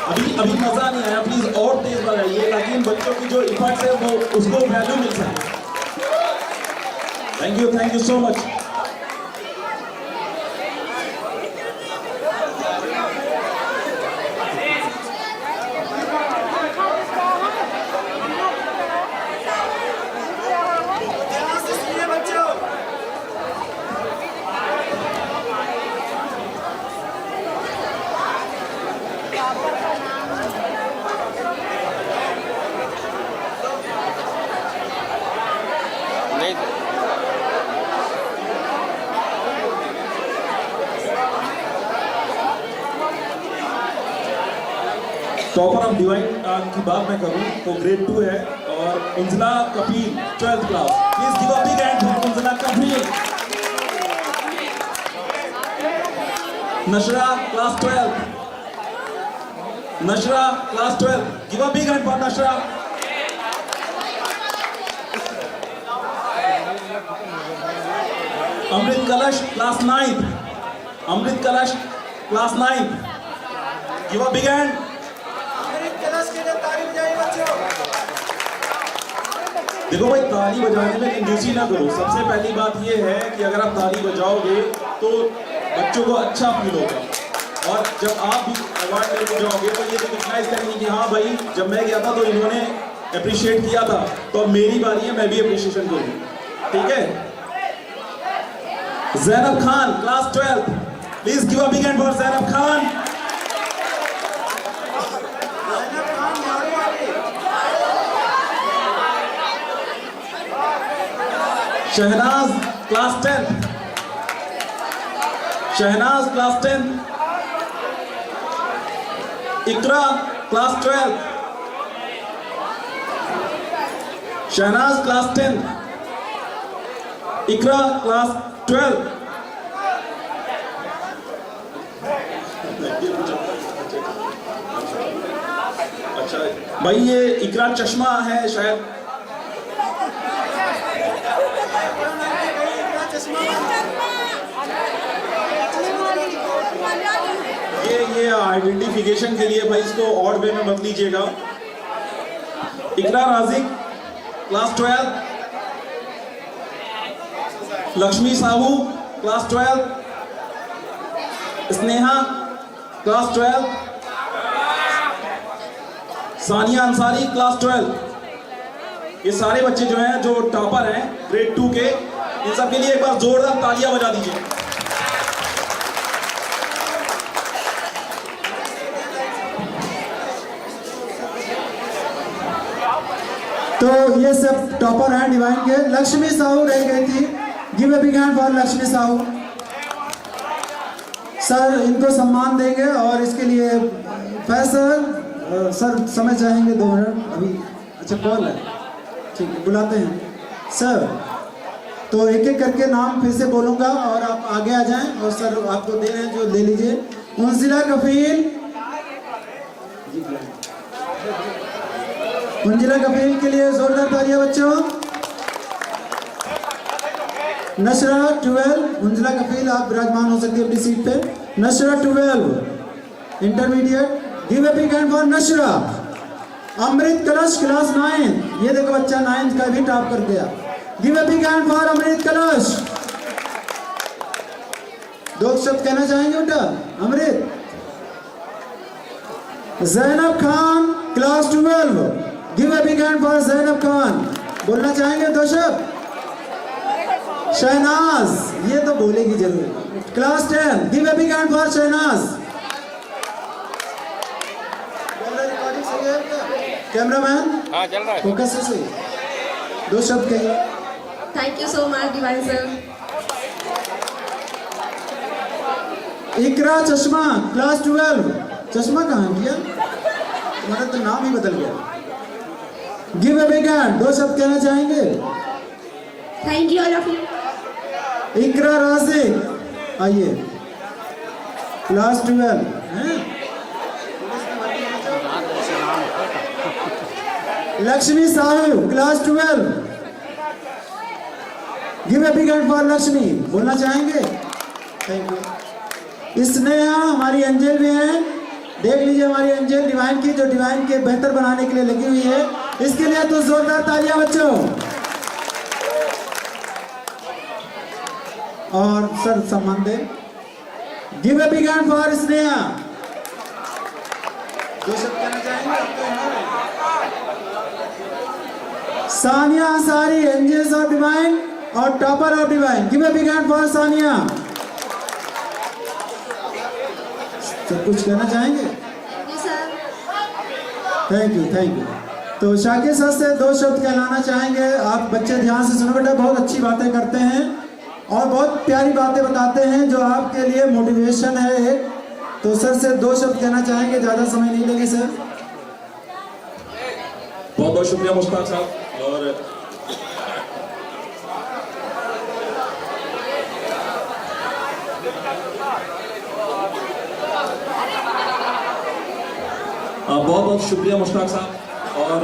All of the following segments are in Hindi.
अभी अभी मजा नहीं आया, प्लीज और तेज बजाइए ताकि इन बच्चों की जो इफर्ट्स है वो उसको वैल्यू मिल सके। Thank you so much. Topper of divine की बात मैं करूं तो ग्रेड 2 है और Unjala Kapil 12th class. Please give a big hand for Unjala Kapil. Nashra class 12, Nashra class 12, give a big hand for Nashra. Amrit Kalash class 9, Amrit Kalash class 9, give a big hand. देखो भाई, ताली बजाने में कंजूसी ना करो। सबसे पहली बात ये है कि अगर आप ताली बजाओगे तो बच्चों को अच्छा फील होगा और जब आप भी अवार्ड लेके जाओगे तो ये रिकॉग्नाइज करेंगे कि हाँ भाई, जब मैं गया था तो इन्होंने अप्रिशिएट किया था, तो अब मेरी बारी है, मैं भी अप्रिशिएशन करूँ। ठीक है। Zainab Khan class 12, please give a big hand for Zainab Khan. Shehnaz class 10, Shehnaz class 10, Iqra class 12, Shehnaz class 10, Iqra class 12। अच्छा भाई, ये इकरा चश्मा है शायद। ये आइडेंटिफिकेशन के लिए भाई, इसको ऑड वे में मत लीजिएगा। Iqra Raziq class 12, Lakshmi Sahu class 12, Sneha class 12, Sania Ansari class 12। ये सारे बच्चे जो हैं, जो टॉपर हैं ग्रेड 2 के, इन सब के लिए एक बार जोरदार तालियां बजा दीजिए। तो ये सब टॉपर हैं डिवाइन के। लक्ष्मी साहू रह गई थी, give a big hand for Lakshmi Sahu. Sir इनको सम्मान देंगे और इसके लिए फैसल सर समय चाहेंगे 2 मिनट अभी। अच्छा कॉल है, ठीक है, बुलाते हैं सर। तो एक एक करके नाम फिर से बोलूँगा और आप आगे आ जाएं और सर आपको दे रहे हैं जो ले लीजिए। उंजिला कफील, उंजिला कफील के लिए जोरदार तालियां बच्चों। नशरा 12, उंजिला कफील आप विराजमान हो सकती है अपनी सीट पे। Nashra 12 intermediate, give a big hand for Nashra. Amrit Kalash class 9, ये देखो बच्चा 9th का भी टॉप कर गया। Give a big hand for Amrit Kalash. 2 शब्द कहना चाहेंगे बेटा Amrit. Zainab Khan class 12, give a big hand for Zainab Khan. बोलना चाहेंगे 2 शब्द। शहनाज, ये तो बोलेगी जरूर, class 10, give a big hand for Shahnaz. Cameraman हाँ चल रहा है, फोकस से सही, 2 शब्द कहिए। Thank you so much divine sir. Iqra चश्मा क्लास 12, चश्मा कहाँ गया, तुम्हारा तो नाम ही बदल गया। गिव अ बिग हैंड, 2 शब्द कहना चाहेंगे। Thank you all of you. Iqra Raziq, आइए क्लास 12 हैं। Lakshmi Sahu class 12, give a big hand for Lakshmi. बोलना चाहेंगे। Thank you. स्नेहा हमारी एंजल भी हैं, देख लीजिए हमारी एंजल डिवाइन की, जो डिवाइन के बेहतर बनाने के लिए लगी हुई है। इसके लिए तो जोरदार तालियां बच्चों। और सर सम्मान दे। Give a big hand for Sneha. दो शब्द कहना चाहेंगे? Sania Ansari, angels of divine और topper of divine. Give a big hand for Sania. सब कुछ कहना चाहेंगे? Thank you, thank you. तो शाकिर सर से दो शब्द कहलाना चाहेंगे। आप बच्चे ध्यान से सुनो बेटा, बहुत अच्छी बातें करते हैं और बहुत प्यारी बातें बताते हैं जो आपके लिए मोटिवेशन है एक। तो सर से दो शब्द कहना चाहेंगे, ज़्यादा समय नहीं लेंगे सर। बहुत बहुत शुक्रिया मुश्ताक साहब। और बहुत बहुत शुक्रिया मुश्ताक साहब। और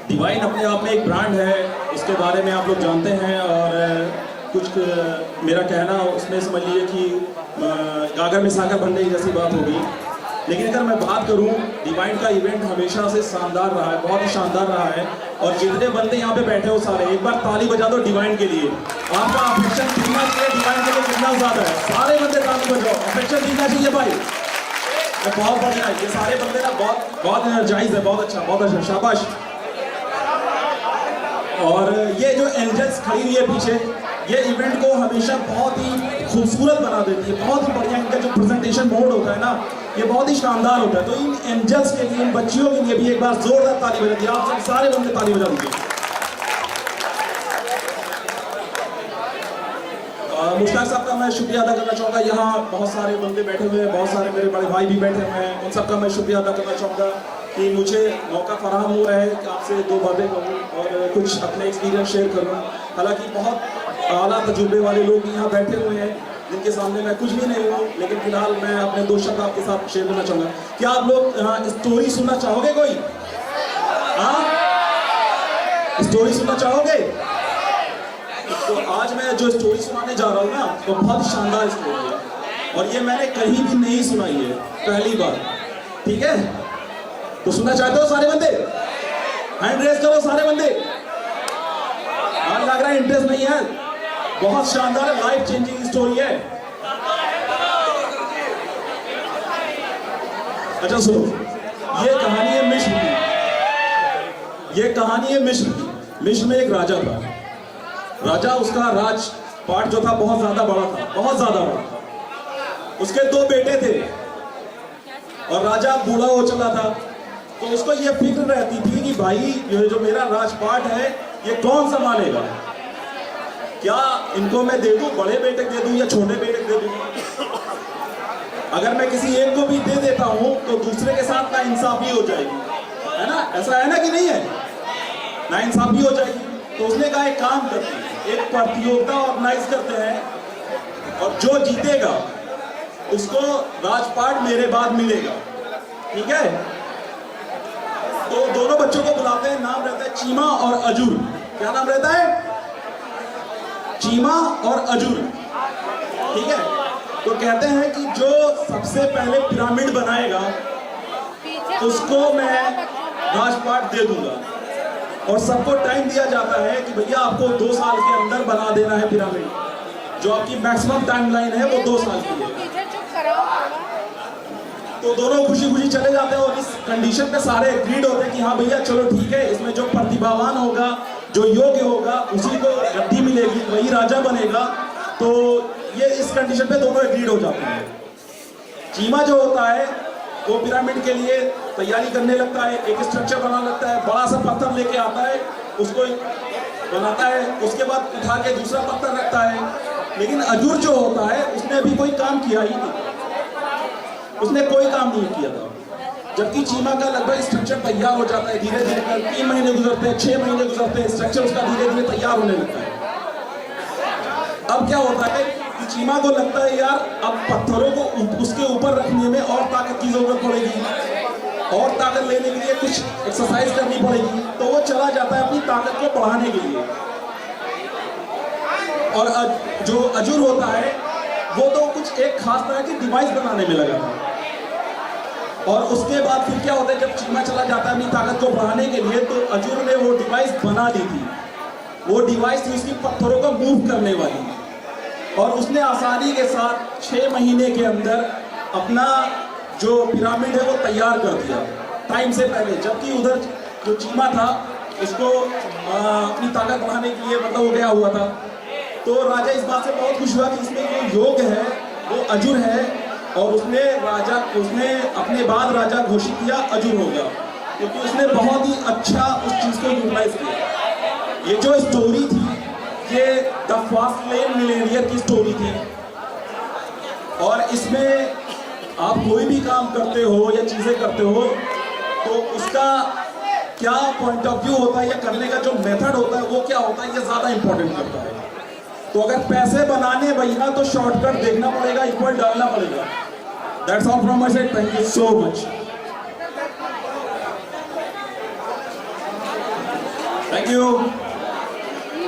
डिवाइन अपने आप में एक ब्रांड है, उसके बारे में आप लोग जानते हैं। और कुछ मेरा कहना उसमें समझ लीजिए कि गागर में सागर भरने जैसी बात होगी। लेकिन अगर मैं बात करूं, डिवाइन का इवेंट हमेशा से शानदार रहा है, बहुत ही शानदार रहा है। और जितने बंदे यहाँ पे बैठे हो सारे, एक बार ताली बजा दो डिवाइन के लिए। आपका अफेक्शन कितना चाहिए डिवाइन के लिए, कितना ज़्यादा है? सारे बंदे ताली बजाओ, अफेक्शन दिखना चाहिए भाई। बहुत बढ़िया है, ये सारे बंदे ना बहुत एनर्जाइज है, बहुत अच्छा, शाबाश। और ये जो एंजल्स खड़ी हुई है पीछे, ये इवेंट को हमेशा बहुत ही खूबसूरत बना देती है। बहुत ही बढ़िया इनका जो प्रेजेंटेशन मोड होता है ना, ये बहुत ही शानदार होता है। तो इन एंजल्स के लिए, इन बच्चियों के लिए भी एक बार जोरदार ताली बजा दीजिए। आप सब सारे बंदे ताली बजा दीजिए। मुश्ताक साहब का मैं शुक्रिया अदा करना चाहूँगा। यहाँ बहुत सारे बंदे बैठे हुए हैं, बहुत सारे मेरे बड़े भाई भी बैठे हुए हैं। उन सबका मैं शुक्रिया अदा करना चाहूँगा कि मुझे मौका फराहम हुआ है कि आपसे दो बातें कहूँ और कुछ अपने एक्सपीरियंस शेयर करूँ। हालांकि बहुत आला तजुर्बे वाले लोग यहाँ बैठे हुए हैं जिनके सामने मैं कुछ भी नहीं हूँ, लेकिन फिलहाल मैं अपने दो शब्द आपके साथ शेयर करना चाहूँगा। क्या आप लोग स्टोरी सुनना चाहोगे? कोई स्टोरी सुनना चाहोगे? तो आज मैं जो स्टोरी सुनाने जा रहा हूँ ना, तो बहुत शानदार स्टोरी है और ये मैंने कहीं भी नहीं सुनाई है, पहली बार। ठीक है, तो सुनना चाहते हो सारे बंदे? हैंड रेज करो सारे बंदे। लग रहा है इंटरेस्ट नहीं है। बहुत शानदार लाइफ चेंजिंग स्टोरी है। अच्छा सुनो, ये कहानी है मिस्र की। ये कहानी है मिस्र की। मिस्र में एक राजा था। राजा, उसका राजपाट जो था बहुत ज्यादा बड़ा था, बहुत ज्यादा बड़ा था। उसके दो बेटे थे और राजा बूढ़ा हो चला था। तो उसको ये फिक्र रहती थी कि भाई ये जो मेरा राजपाट है ये कौन संभालेगा? क्या इनको मैं दे दूं, बड़े बेटे दे दूं या छोटे बेटे दे दूं? अगर मैं किसी एक को भी दे देता हूं तो दूसरे के साथ नाइंसाफी हो जाएगी, है ना? ऐसा है ना कि नहीं है? नाइंसाफी हो जाएगी। तो उसने कहा एक काम करते हैं, एक प्रतियोगिता ऑर्गेनाइज करते हैं और जो जीतेगा उसको राजपाट मेरे बाद मिलेगा। ठीक है? तो दोनों बच्चों को बुलाते हैं। नाम रहता है चीमा और अजूर। क्या नाम रहता है? चीमा और अजूर। ठीक है? तो कहते हैं कि जो सबसे पहले पिरामिड बनाएगा उसको मैं राजपाट दे दूंगा और सबको टाइम दिया जाता है कि भैया आपको 2 साल के अंदर बना देना है पिरामिड। जो आपकी मैक्सिमम टाइमलाइन है वो 2 साल की है। तो दोनों खुशी खुशी चले जाते हैं और इस कंडीशन पे सारे एग्रीड होते हैं कि हाँ भैया चलो ठीक है, इसमें जो प्रतिभावान होगा, जो योग्य होगा, उसी को गद्दी मिलेगी, वही राजा बनेगा। तो ये इस कंडीशन पे दोनों एग्रीड हो जाते हैं। चीमा जो होता है वो पिरामिड के लिए तैयारी करने लगता है, एक स्ट्रक्चर बना लगता है, बड़ा सा पत्थर लेके आता है, उसको बनाता है, उसके बाद उठा के दूसरा पत्थर रखता है। लेकिन अजूर जो होता है उसने अभी कोई काम किया ही नहीं, उसने कोई काम नहीं किया था। जबकि चीमा का लगभग स्ट्रक्चर तैयार हो जाता है। धीरे धीरे कर 3 महीने गुजरते हैं, 6 महीने गुजरते हैं, स्ट्रक्चर उसका धीरे धीरे तैयार होने लगता है। अब क्या होता है कि चीमा को लगता है यार अब पत्थरों को उसके ऊपर रखने में और ताकत की जरूरत पड़ेगी और ताकत लेने के लिए कुछ एक्सरसाइज करनी पड़ेगी। तो वो चला जाता है अपनी ताकत को बढ़ाने के लिए। और जो अजूर होता है वो तो कुछ एक खास तरह की डिवाइस बनाने में लगा था। और उसके बाद फिर क्या होता है, जब चीमा चला जाता है अपनी ताकत को बढ़ाने के लिए, तो अर्जुन ने वो डिवाइस बना दी थी। वो डिवाइस थी उसकी पत्थरों को मूव करने वाली, और उसने आसानी के साथ 6 महीने के अंदर अपना जो पिरामिड है वो तैयार कर दिया टाइम से पहले। जबकि उधर जो चीमा था उसको अपनी ताकत बढ़ाने के लिए मतलब वो गया हुआ था। तो राजा इस बात से बहुत खुश हुआ कि इसमें जो योग है वो अजुर है, और उसने अपने बाद राजा घोषित किया अजुर होगा, क्योंकि उसने बहुत ही अच्छा उस चीज को यूटिलाइज किया। ये जो स्टोरी थी ये द फास्ट लेन मिलेनियर की स्टोरी थी, और इसमें आप कोई भी काम करते हो या चीजें करते हो तो उसका क्या पॉइंट ऑफ व्यू होता है या करने का जो मेथड होता है वो क्या होता है, ये ज्यादा इंपॉर्टेंट करता है। तो अगर पैसे बनाने भैया तो शॉर्टकट देखना पड़ेगा, इक्वल डालना पड़ेगा। That's all from my side, thank you so much. Thank you.